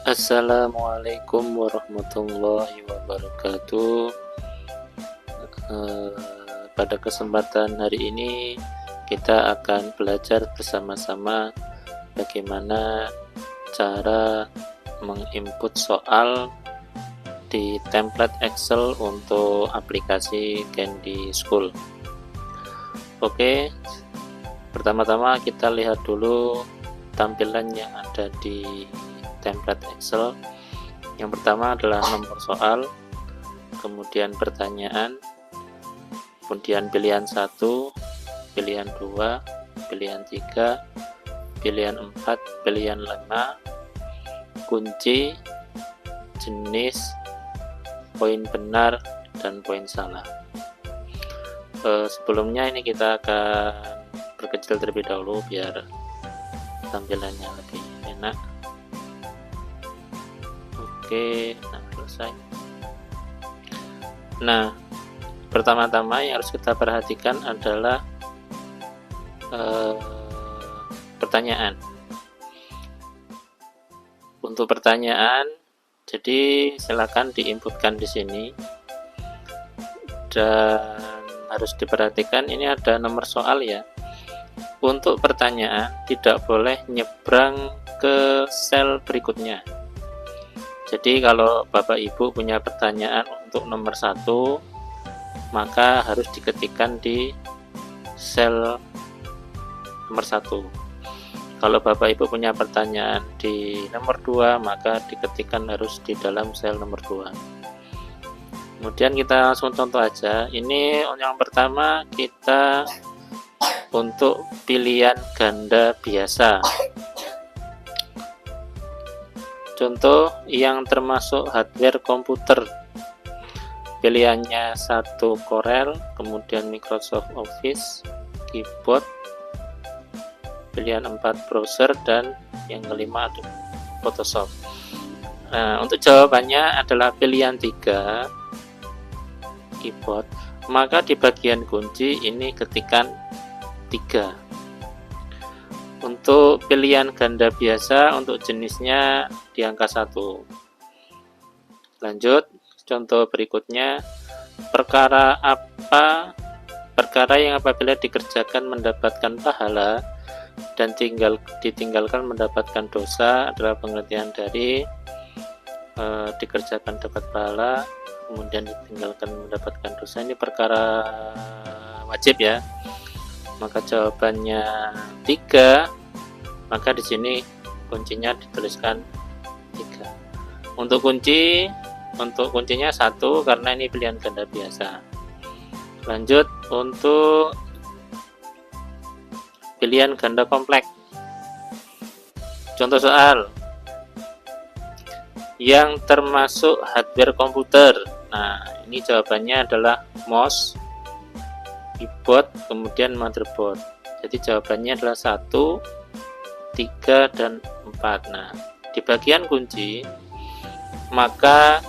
Assalamualaikum warahmatullahi wabarakatuh. Pada kesempatan hari ini kita akan belajar bersama-sama bagaimana cara menginput soal di template Excel untuk aplikasi Candy School. Oke, pertama-tama kita lihat dulu tampilan yang ada di template Excel. Yang pertama adalah nomor soal, kemudian pertanyaan, kemudian pilihan 1, pilihan 2, pilihan 3, pilihan 4, pilihan 5, kunci, jenis, poin benar, dan poin salah. Sebelumnya ini kita akan berkecil terlebih dahulu biar tampilannya lebih enak. Oke, nah selesai. Nah, pertama-tama yang harus kita perhatikan adalah pertanyaan. Untuk pertanyaan, jadi silakan diinputkan di sini. Dan harus diperhatikan ini ada nomor soal ya. Untuk pertanyaan tidak boleh nyebrang ke sel berikutnya. Jadi kalau Bapak Ibu punya pertanyaan untuk nomor 1, maka harus diketikkan di sel nomor 1. Kalau Bapak Ibu punya pertanyaan di nomor 2, maka diketikkan harus di dalam sel nomor 2. Kemudian kita langsung contoh aja. Ini yang pertama kita untuk pilihan ganda biasa. Contoh yang termasuk hardware komputer, pilihannya 1 Corel, kemudian Microsoft Office, keyboard, pilihan 4 browser, dan yang kelima ada Photoshop. Nah, untuk jawabannya adalah pilihan 3 keyboard, maka di bagian kunci ini ketikkan 3. Untuk pilihan ganda biasa, untuk jenisnya di angka 1. Lanjut, contoh berikutnya, perkara yang apabila dikerjakan mendapatkan pahala dan ditinggalkan mendapatkan dosa adalah pengertian dari dikerjakan dapat pahala, kemudian ditinggalkan mendapatkan dosa. Ini perkara wajib ya. Maka jawabannya 3, maka di sini kuncinya dituliskan 3. Untuk kuncinya 1 karena ini pilihan ganda biasa. Lanjut untuk pilihan ganda kompleks. Contoh soal yang termasuk hardware komputer. Nah, ini jawabannya adalah mouse, keyboard, kemudian motherboard. Jadi jawabannya adalah 1, 3, dan 4. Nah, di bagian kunci maka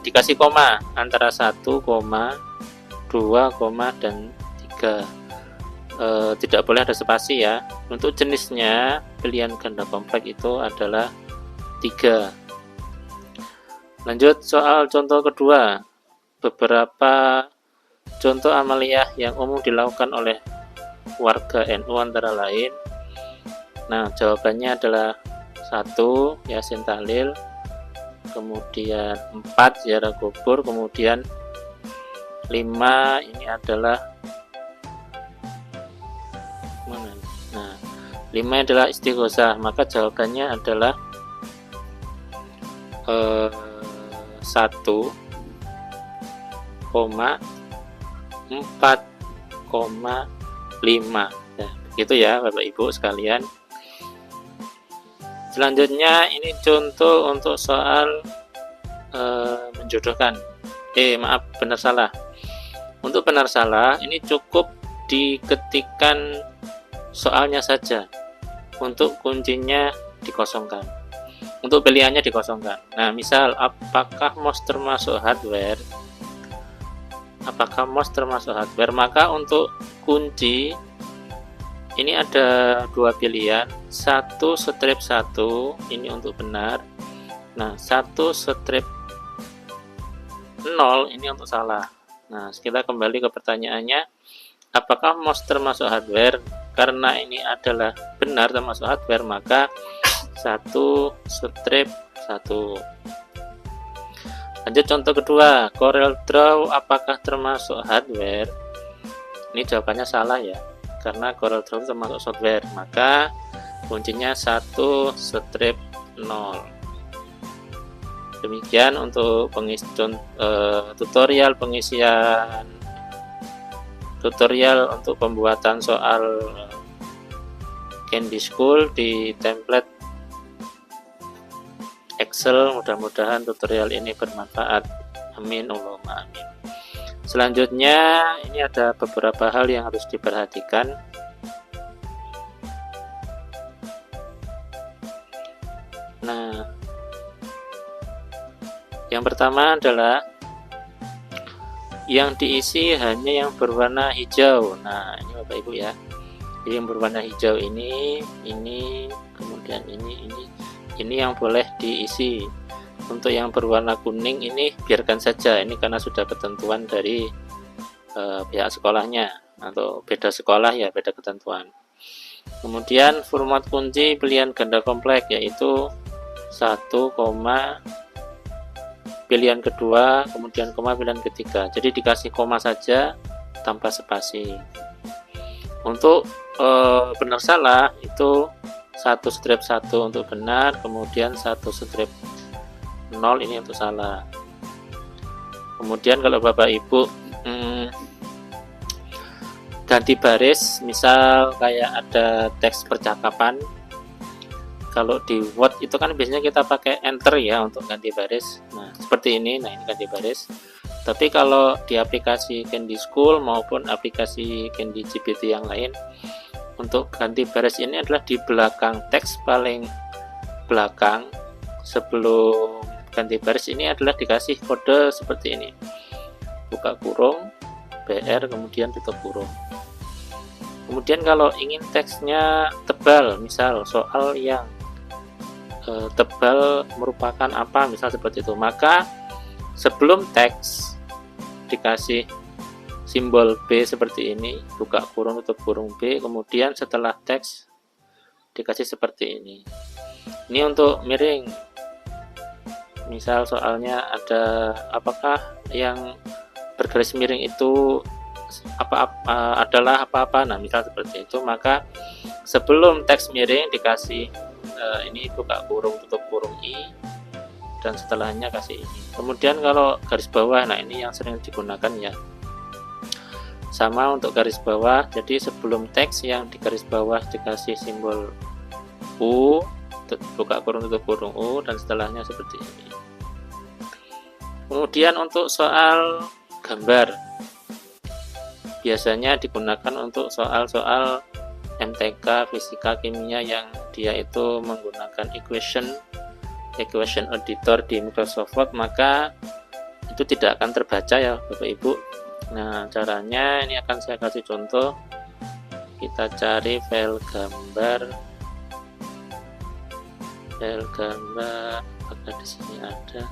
dikasih koma antara 1, 2, dan 3. Tidak boleh ada spasi ya. Untuk jenisnya pilihan ganda kompleks itu adalah 3. Lanjut soal contoh kedua. Beberapa contoh amaliyah yang umum dilakukan oleh warga NU antara lain. Nah, jawabannya adalah 1 Yasin Tahlil, kemudian 4 ziarah kubur, kemudian 5 ini adalah mana? Nah, 5 adalah istighosah, maka jawabannya adalah 1, 4,5. Ya, begitu ya Bapak Ibu sekalian. Selanjutnya ini contoh untuk soal menjodohkan. Maaf, benar salah. Untuk benar salah ini cukup diketikkan soalnya saja. Untuk kuncinya dikosongkan. Untuk pilihannya dikosongkan. Nah, misal apakah mouse termasuk hardware? Apakah mouse termasuk hardware? Maka untuk kunci ini ada dua pilihan, 1/1 ini untuk benar. Nah, 1/0 ini untuk salah. Nah, kita kembali ke pertanyaannya, apakah mouse termasuk hardware? Karena ini adalah benar termasuk hardware, maka 1/1. Lanjut contoh kedua, CorelDRAW apakah termasuk hardware? Ini jawabannya salah ya, karena CorelDRAW termasuk software, maka kuncinya 1/0. Demikian untuk tutorial untuk pembuatan soal Candy School di template Excel. Mudah-mudahan tutorial ini bermanfaat. Amin Allahumma amin. Selanjutnya ini ada beberapa hal yang harus diperhatikan. Nah, yang pertama adalah yang diisi hanya yang berwarna hijau. Nah, ini Bapak Ibu ya. Jadi yang berwarna hijau ini, kemudian ini yang boleh diisi. Untuk yang berwarna kuning ini biarkan saja. Ini karena sudah ketentuan dari pihak sekolahnya, atau beda sekolah ya, beda ketentuan. Kemudian format kunci pilihan ganda kompleks yaitu 1, pilihan kedua, kemudian koma pilihan ketiga. Jadi dikasih koma saja tanpa spasi. Untuk benar salah itu 1/1 untuk benar, kemudian 1/0 ini untuk salah. Kemudian kalau Bapak Ibu ganti baris, misal kayak ada teks percakapan, kalau di Word itu kan biasanya kita pakai enter ya untuk ganti baris. Nah, seperti ini. Nah, ini ganti baris. Tapi kalau di aplikasi Candy School maupun aplikasi Candy GPT yang lain, untuk ganti baris ini adalah di belakang teks paling belakang. Sebelum ganti baris ini adalah dikasih kode seperti ini. Buka kurung, BR, kemudian tutup kurung. Kemudian kalau ingin teksnya tebal, misal soal yang tebal merupakan apa, misal seperti itu, maka sebelum teks dikasih simbol B seperti ini, buka kurung tutup kurung B, kemudian setelah teks dikasih seperti ini. Ini untuk miring, misal soalnya ada apakah yang bergaris miring itu adalah apa-apa. Nah, misal seperti itu, maka sebelum teks miring dikasih ini buka kurung tutup kurung I, dan setelahnya kasih ini. Kemudian kalau garis bawah, nah ini yang sering digunakan ya, sama untuk garis bawah. Jadi sebelum teks yang di garis bawah dikasih simbol U, buka kurung tutup kurung U, dan setelahnya seperti ini. Kemudian untuk soal gambar, biasanya digunakan untuk soal-soal MTK, fisika, kimia yang dia itu menggunakan equation editor di Microsoft Word, maka itu tidak akan terbaca ya Bapak Ibu. Nah, caranya ini akan saya kasih contoh. Kita cari file gambar, apakah di sini ada?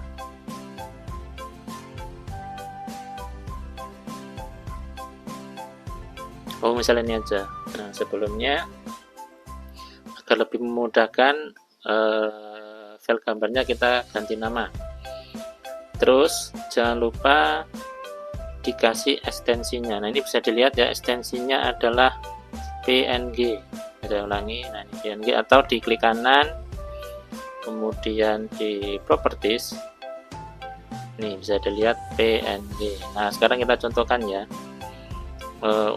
Oh, misalnya ini aja. Nah, sebelumnya agar lebih memudahkan file gambarnya kita ganti nama. Terus jangan lupa dikasih ekstensinya. Nah, ini bisa dilihat ya, ekstensinya adalah PNG. Saya ulangi, nah ini PNG, atau di klik kanan, kemudian di properties. Nih bisa dilihat PNG. Nah, sekarang kita contohkan ya.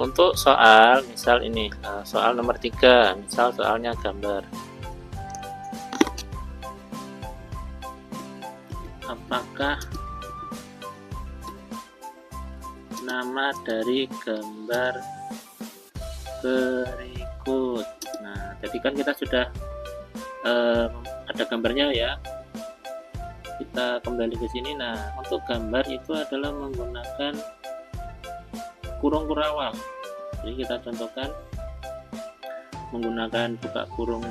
Untuk soal misal ini soal nomor 3, misal soalnya gambar, apakah nama dari gambar berikut? Nah, tadi kan kita sudah ada gambarnya ya, kita kembali ke sini. Nah, untuk gambar itu adalah menggunakan kurung kurawal. Jadi kita contohkan menggunakan buka kurung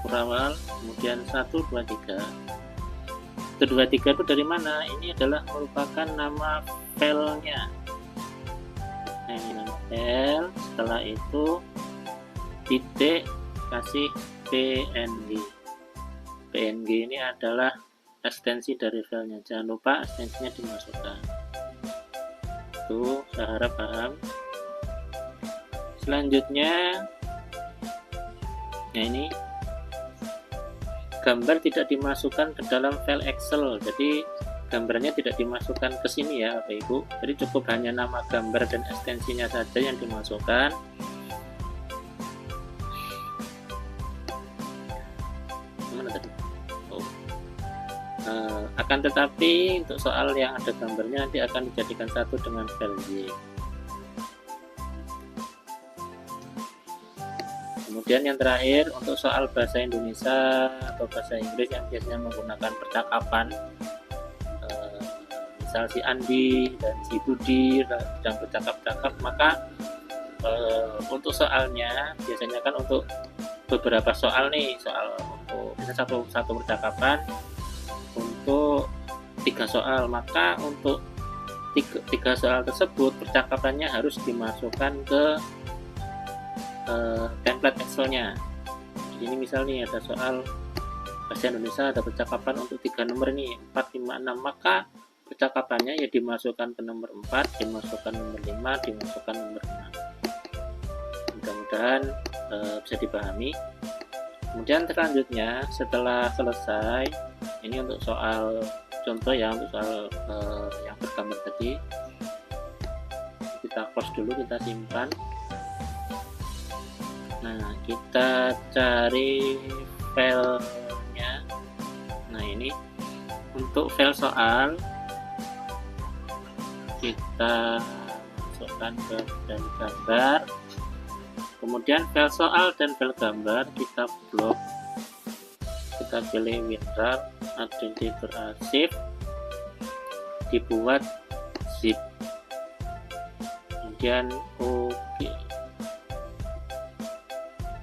kurawal, kemudian 1, 2, 3. 1, 2, 3 itu dari mana? Ini adalah merupakan nama filenya. Nah, ini nama file. Setelah itu titik kasih PNG. PNG ini adalah ekstensi dari filenya. Jangan lupa ekstensinya dimasukkan. Tuh, saya harap paham. Selanjutnya, nah ini gambar tidak dimasukkan ke dalam file Excel, jadi gambarnya tidak dimasukkan ke sini ya Bapak Ibu. Jadi cukup hanya nama gambar dan ekstensinya saja yang dimasukkan. Mana tadi? Oh. Akan tetapi untuk soal yang ada gambarnya nanti akan dijadikan satu dengan file Y. Kemudian yang terakhir untuk soal bahasa Indonesia atau bahasa Inggris yang biasanya menggunakan percakapan, misal si Andi dan si Budi sedang bercakap-cakap, maka untuk soalnya biasanya kan untuk beberapa soal nih, soal untuk satu percakapan untuk 3 soal, maka untuk tiga soal tersebut percakapannya harus dimasukkan ke template Excel-nya. Ini misal nih ada soal bahasa Indonesia, ada percakapan untuk 3 nomor nih, 4, 5, 6, maka percakapannya ya dimasukkan ke nomor 4, dimasukkan nomor 5, dimasukkan nomor 6. Mudah-mudahan bisa dipahami. Kemudian selanjutnya setelah selesai, ini untuk soal contoh ya, untuk soal yang bergambar tadi, kita close dulu, kita simpan. Nah, kita cari filenya. Nah, ini untuk file soal kita masukkan ke file gambar. Kemudian file soal dan file gambar kita blok. Kita pilih WinRAR, Administrator Arsip, dibuat zip. Kemudian OK.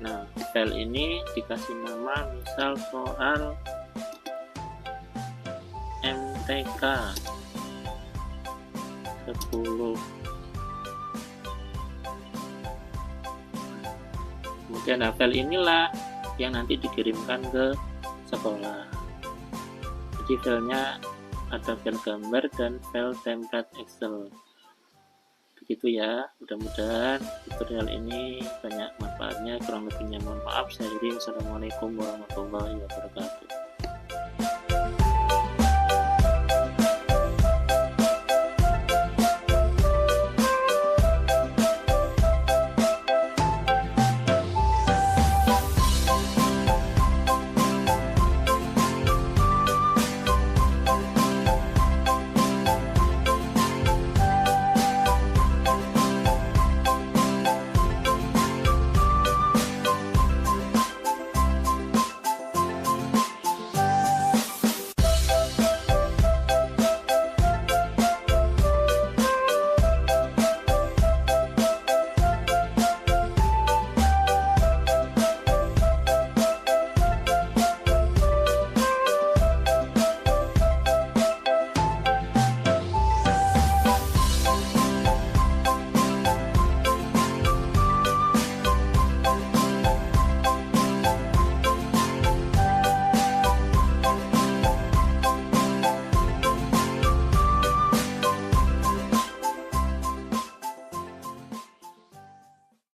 Nah, file ini dikasih nama misal soal MTK 10. Kemudian file inilah yang nanti dikirimkan ke sekolah. Jadi filenya ada file gambar dan file template Excel. Begitu ya, mudah-mudahan tutorial ini banyak manfaatnya. Kurang lebihnya mohon maaf. Saya Yuri. Assalamualaikum warahmatullahi wabarakatuh.